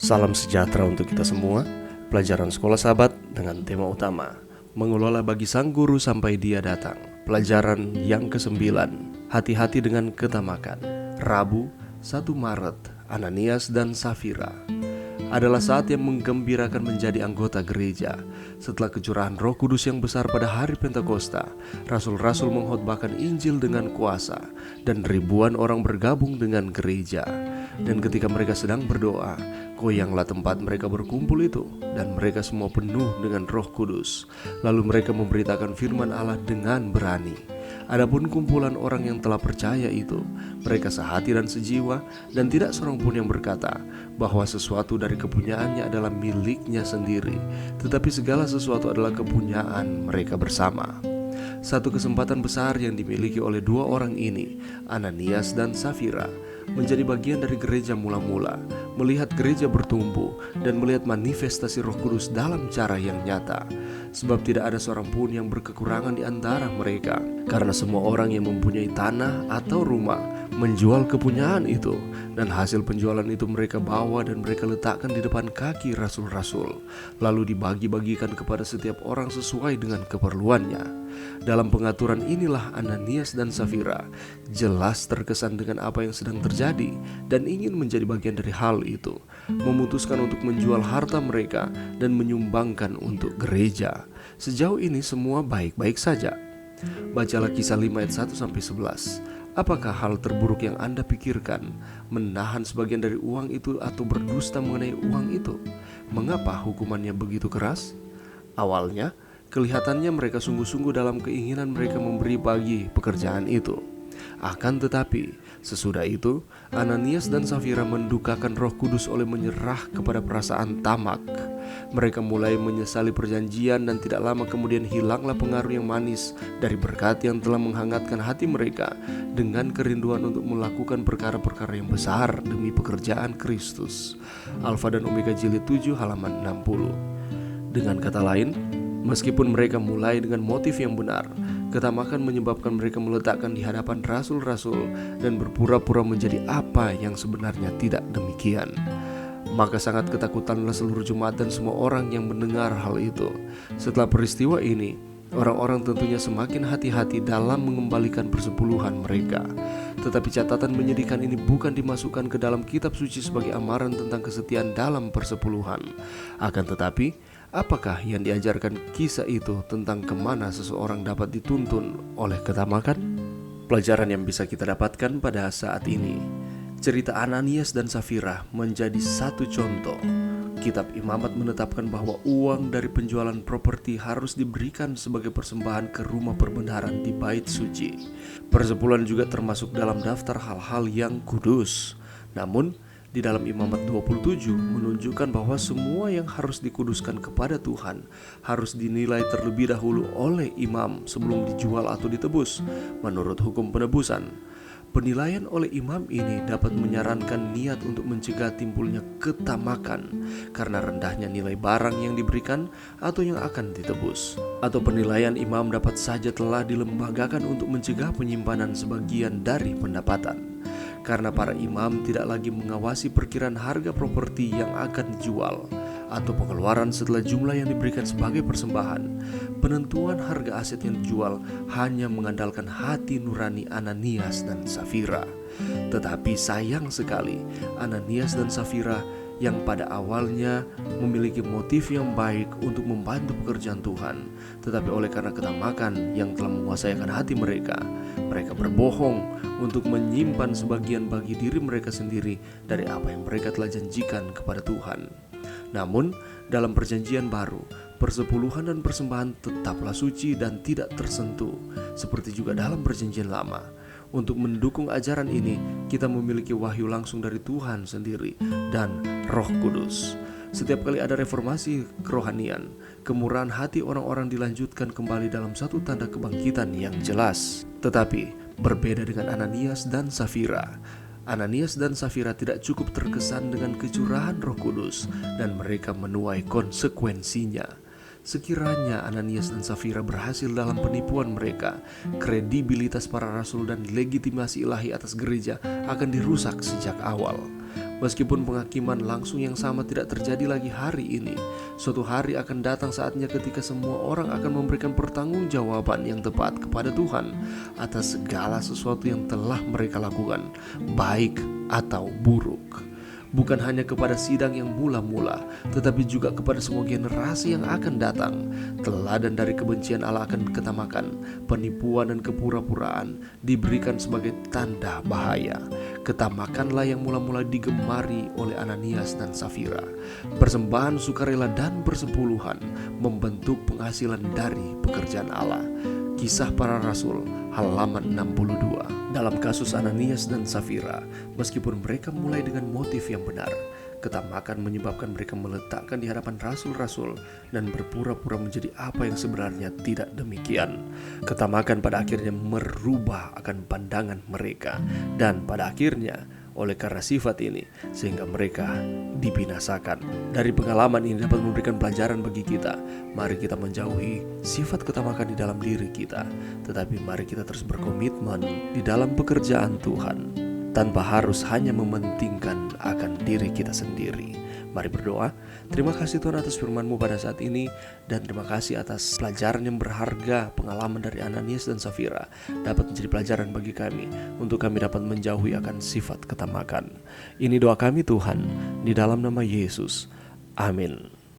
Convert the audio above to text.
Salam sejahtera untuk kita semua. Pelajaran Sekolah Sahabat dengan tema utama mengelola bagi sang guru sampai dia datang. Pelajaran yang ke-9, hati-hati dengan ketamakan. Rabu, 1 Maret, Ananias dan Safira. Adalah saat yang menggembirakan menjadi anggota gereja. Setelah kecurahan Roh Kudus yang besar pada hari Pentakosta, rasul-rasul mengkhotbahkan Injil dengan kuasa dan ribuan orang bergabung dengan gereja. Dan ketika mereka sedang berdoa, goyanglah tempat mereka berkumpul itu, dan mereka semua penuh dengan Roh Kudus. Lalu mereka memberitakan firman Allah dengan berani. Adapun kumpulan orang yang telah percaya itu, mereka sehati dan sejiwa, dan tidak seorang pun yang berkata bahwa sesuatu dari kepunyaannya adalah miliknya sendiri, tetapi segala sesuatu adalah kepunyaan mereka bersama. Satu kesempatan besar yang dimiliki oleh dua orang ini, Ananias dan Safira, menjadi bagian dari gereja mula-mula, melihat gereja bertumbuh dan melihat manifestasi Roh Kudus dalam cara yang nyata. Sebab tidak ada seorang pun yang berkekurangan di antara mereka, karena semua orang yang mempunyai tanah atau rumah menjual kepunyaan itu, dan hasil penjualan itu mereka bawa dan mereka letakkan di depan kaki rasul-rasul, lalu dibagi-bagikan kepada setiap orang sesuai dengan keperluannya. Dalam pengaturan inilah Ananias dan Safira jelas terkesan dengan apa yang sedang terjadi dan ingin menjadi bagian dari hal itu, memutuskan untuk menjual harta mereka dan menyumbangkan untuk gereja. Sejauh ini semua baik-baik saja. Bacalah Kisah 5 ayat 1-11. Apakah hal terburuk yang Anda pikirkan menahan sebagian dari uang itu atau berdusta mengenai uang itu? Mengapa hukumannya begitu keras? Awalnya, kelihatannya mereka sungguh-sungguh dalam keinginan mereka memberi bagi pekerjaan itu. Akan tetapi, sesudah itu, Ananias dan Safira mendukakan Roh Kudus oleh menyerah kepada perasaan tamak. Mereka mulai menyesali perjanjian, dan tidak lama kemudian hilanglah pengaruh yang manis dari berkat yang telah menghangatkan hati mereka dengan kerinduan untuk melakukan perkara-perkara yang besar demi pekerjaan Kristus. Alfa dan Omega jilid 7 halaman 60. Dengan kata lain, meskipun mereka mulai dengan motif yang benar, ketamakan menyebabkan mereka meletakkan di hadapan rasul-rasul dan berpura-pura menjadi apa yang sebenarnya tidak demikian. Maka sangat ketakutanlah seluruh jemaat dan semua orang yang mendengar hal itu. Setelah peristiwa ini, orang-orang tentunya semakin hati-hati dalam mengembalikan persepuluhan mereka. Tetapi catatan menyedihkan ini bukan dimasukkan ke dalam kitab suci sebagai amaran tentang kesetiaan dalam persepuluhan. Akan tetapi, apakah yang diajarkan kisah itu tentang kemana seseorang dapat dituntun oleh ketamakan? Pelajaran yang bisa kita dapatkan pada saat ini, cerita Ananias dan Safira menjadi satu contoh. Kitab Imamat menetapkan bahwa uang dari penjualan properti harus diberikan sebagai persembahan ke rumah perbendaharaan di Bait Suci. Persepuluhan juga termasuk dalam daftar hal-hal yang kudus. Namun, di dalam Imamat 27 menunjukkan bahwa semua yang harus dikuduskan kepada Tuhan harus dinilai terlebih dahulu oleh imam sebelum dijual atau ditebus menurut hukum penebusan. Penilaian oleh imam ini dapat menyarankan niat untuk mencegah timbulnya ketamakan karena rendahnya nilai barang yang diberikan atau yang akan ditebus. Atau penilaian imam dapat saja telah dilembagakan untuk mencegah penyimpanan sebagian dari pendapatan. Karena para imam tidak lagi mengawasi perkiraan harga properti yang akan dijual atau pengeluaran setelah jumlah yang diberikan sebagai persembahan, penentuan harga aset yang dijual hanya mengandalkan hati nurani Ananias dan Safira. Tetapi sayang sekali, Ananias dan Safira yang pada awalnya memiliki motif yang baik untuk membantu pekerjaan Tuhan, tetapi oleh karena ketamakan yang telah menguasai hati mereka, mereka berbohong untuk menyimpan sebagian bagi diri mereka sendiri dari apa yang mereka telah janjikan kepada Tuhan. Namun, dalam perjanjian baru, persepuluhan dan persembahan tetaplah suci dan tidak tersentuh, seperti juga dalam perjanjian lama. Untuk mendukung ajaran ini, kita memiliki wahyu langsung dari Tuhan sendiri dan Roh Kudus. Setiap kali ada reformasi kerohanian, kemurahan hati orang-orang dilanjutkan kembali dalam satu tanda kebangkitan yang jelas. Tetapi, berbeda dengan Ananias dan Safira, Ananias dan Safira tidak cukup terkesan dengan kecurahan Roh Kudus dan mereka menuai konsekuensinya. Sekiranya Ananias dan Safira berhasil dalam penipuan mereka, kredibilitas para rasul dan legitimasi ilahi atas gereja akan dirusak sejak awal. Meskipun penghakiman langsung yang sama tidak terjadi lagi hari ini, suatu hari akan datang saatnya ketika semua orang akan memberikan pertanggungjawaban yang tepat kepada Tuhan atas segala sesuatu yang telah mereka lakukan, baik atau buruk. Bukan hanya kepada sidang yang mula-mula, tetapi juga kepada semua generasi yang akan datang. Teladan dari kebencian Allah akan ketamakan, penipuan dan kepura-puraan diberikan sebagai tanda bahaya. Ketamakanlah yang mula-mula digemari oleh Ananias dan Safira. Persembahan sukarela dan persepuluhan membentuk penghasilan dari pekerjaan Allah. Kisah Para Rasul halaman 62. Dalam kasus Ananias dan Safira, meskipun mereka mulai dengan motif yang benar, ketamakan menyebabkan mereka meletakkan di hadapan rasul-rasul dan berpura-pura menjadi apa yang sebenarnya tidak demikian. Ketamakan pada akhirnya merubah akan pandangan mereka, dan pada akhirnya oleh karena sifat ini sehingga mereka dibinasakan. Dari pengalaman ini dapat memberikan pelajaran bagi kita. Mari kita menjauhi sifat ketamakan di dalam diri kita, tetapi mari kita terus berkomitmen di dalam pekerjaan Tuhan tanpa harus hanya mementingkan akan diri kita sendiri. Mari berdoa. Terima kasih Tuhan atas firman-Mu pada saat ini, dan terima kasih atas pelajaran yang berharga, pengalaman dari Ananias dan Safira dapat menjadi pelajaran bagi kami untuk kami dapat menjauhi akan sifat ketamakan. Ini doa kami Tuhan, di dalam nama Yesus. Amin.